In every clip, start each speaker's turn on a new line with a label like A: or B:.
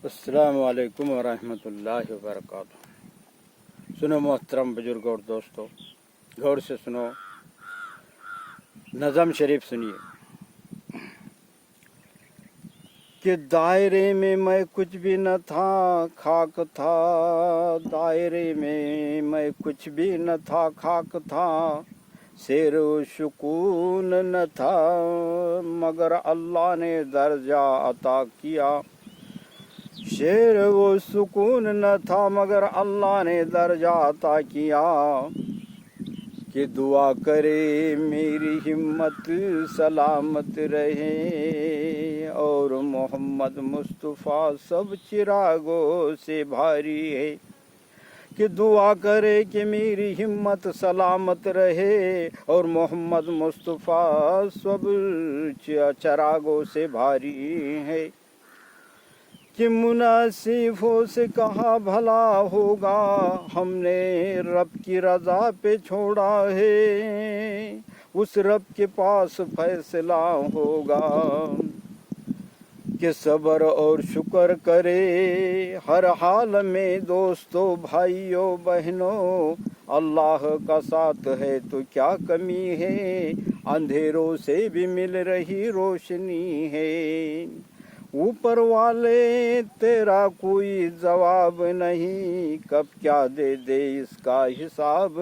A: السلام علیکم ورحمۃ اللہ وبرکاتہ۔ سنو محترم بزرگ اور دوستو، غور سے سنو، نظم شریف سنیے کہ دائرے میں میں کچھ بھی نہ تھا، خاک تھا۔ دائرے میں میں کچھ بھی نہ تھا، خاک تھا۔ سیر و سکون نہ تھا، مگر اللہ نے درجہ عطا کیا۔ شیر و سکون نہ تھا، مگر اللہ نے درجہ عطا کیا۔ کہ دعا کرے میری ہمت سلامت رہے، اور محمد مصطفیٰ سب چراغوں سے بھاری ہے۔ کہ دعا کرے کہ میری ہمت سلامت رہے، اور محمد مصطفیٰ سب چراغوں سے بھاری ہے۔ کہ مناسبوں سے کہا بھلا ہوگا، ہم نے رب کی رضا پہ چھوڑا ہے، اس رب کے پاس فیصلہ ہوگا۔ کہ صبر اور شکر کرے ہر حال میں دوستو، بھائیوں بہنوں، اللہ کا ساتھ ہے تو کیا کمی ہے، اندھیروں سے بھی مل رہی روشنی ہے۔ اوپر والے تیرا کوئی جواب نہیں، کب کیا دے دے اس کا حساب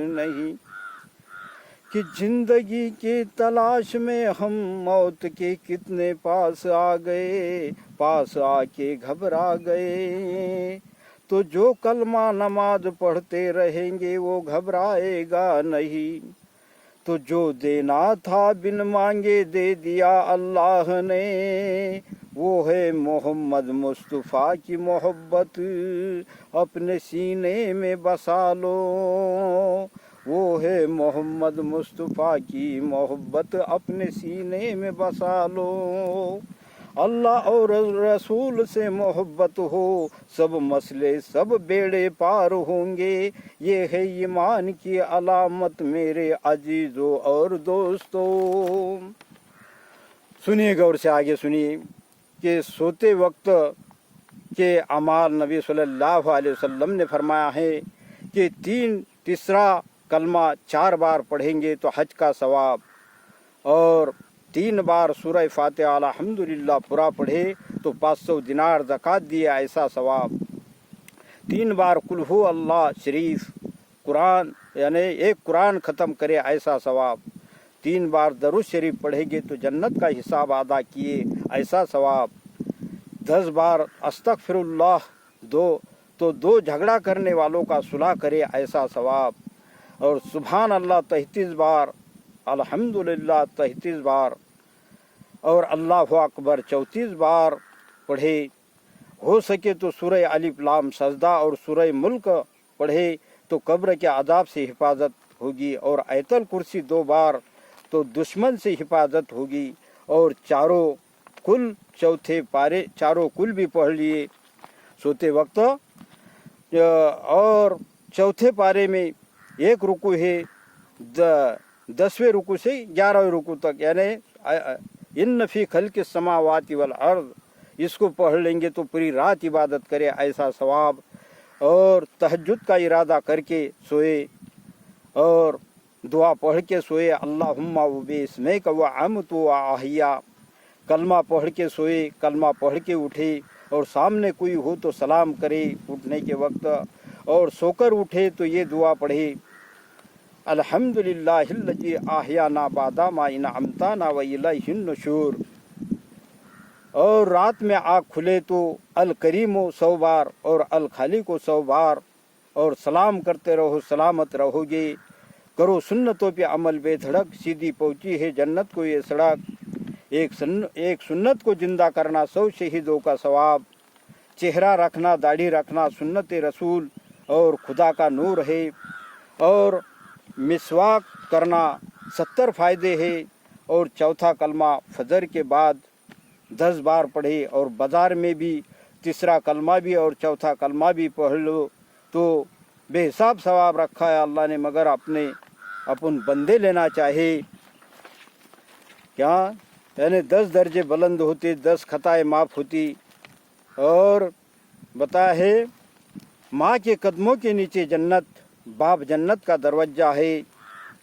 A: نہیں۔ کہ زندگی کی تلاش میں ہم موت کے کتنے پاس آ گئے، پاس آ کے گھبرا گئے۔ تو جو کلمہ نماز پڑھتے رہیں گے وہ گھبرائے گا نہیں۔ تو جو دینا تھا بن مانگے دے دیا اللہ نے، وہ ہے محمد مصطفیٰ کی محبت، اپنے سینے میں بسا لو۔ وہ ہے محمد مصطفیٰ کی محبت، اپنے سینے میں بسا لو۔ اللہ اور رسول سے محبت ہو، سب مسئلے سب بیڑے پار ہوں گے۔ یہ ہے ایمان کی علامت میرے عزیزوں اور دوستوں۔ سنیے غور سے، آگے سنیے کہ سوتے وقت کے اعمال نبی صلی اللہ علیہ وسلم نے فرمایا ہے کہ تیسرا کلمہ 4 بار پڑھیں گے تو حج کا ثواب، اور 3 بار سورہ فاتحہ الحمدللہ پورا پڑھے تو 500 دینار زکوٰۃ دیے ایسا ثواب، 3 بار قل ہو اللہ شریف قرآن یعنی ایک قرآن ختم کرے ایسا ثواب، 3 بار درود شریف پڑھیں گے تو جنت کا حساب ادا کیے ایسا ثواب، 10 بار استغفر اللہ دو جھگڑا کرنے والوں کا صلح کرے ایسا ثواب، اور سبحان اللہ 33 بار، الحمدللہ 33 بار، اور اللہ اکبر 34 بار پڑھے۔ ہو سکے تو سورہ الف لام سجدہ اور سورہ ملک پڑھے تو قبر کے عذاب سے حفاظت ہوگی، اور آیت الکرسی 2 بار تو دشمن سے حفاظت ہوگی، اور چاروں کل بھی پڑھ لیے سوتے وقت۔ اور چوتھے پارے میں ایک رکوع ہے 10ویں رکوع سے 11ویں رکوع تک، یعنی ان فی خلق السماوات والارض، اس کو پڑھ لیں گے تو پوری رات عبادت کرے ایسا ثواب، اور تہجد کا ارادہ کر کے سوئے اور دعا پڑھ کے سوئے، اللہم وباسمک وعمت واحیا، کلمہ پڑھ کے سوئے، کلمہ پڑھ کے اٹھے، اور سامنے کوئی ہو تو سلام کرے اٹھنے کے وقت، اور سو کر اٹھے تو یہ دعا پڑھے، الحمدللہ الذی احیانا بعد ما انعمتنا والیہ النشور۔ اور رات میں آنکھ کھلے تو الکریم 100 بار اور الخالق 100 بار، اور سلام کرتے رہو سلامت رہو گے۔ کرو سنتوں پہ عمل بے دھڑک، سیدھی پہنچی ہے جنت کو یہ سڑک۔ ایک سنت کو زندہ کرنا 100 شہیدوں کا ثواب۔ چہرہ رکھنا، داڑھی رکھنا سنت رسول اور خدا کا نور ہے، اور مسواک کرنا 70 فائدے ہے، اور چوتھا کلمہ فجر کے بعد 10 بار پڑھے، اور بازار میں بھی تیسرا کلمہ بھی اور چوتھا کلمہ بھی پڑھ لو تو بے حساب ثواب رکھا ہے اللہ نے، مگر اپن بندے لینا چاہے کیا، یعنی 10 درجے بلند ہوتے، 10 خطائیں معاف ہوتی، اور بتا ہے ماں کے قدموں کے نیچے جنت، باپ جنت کا دروازہ ہے،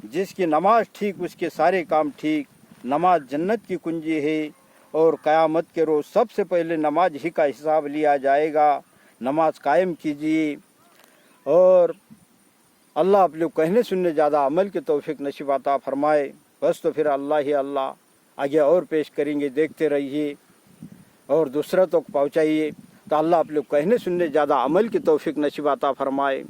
A: جس کی نماز ٹھیک اس کے سارے کام ٹھیک، نماز جنت کی کنجی ہے، اور قیامت کے روز سب سے پہلے نماز ہی کا حساب لیا جائے گا، نماز قائم کیجیے۔ اور اللہ آپ لوگ کہنے سننے زیادہ عمل کی توفیق نصیب عطا فرمائے۔ بس تو پھر اللہ ہی اللہ آگے اور پیش کریں گے، دیکھتے رہیے اور دوسروں تک پہنچائیے، تو اللہ آپ لوگ کہنے سننے زیادہ عمل کی توفیق نصیب عطا فرمائے۔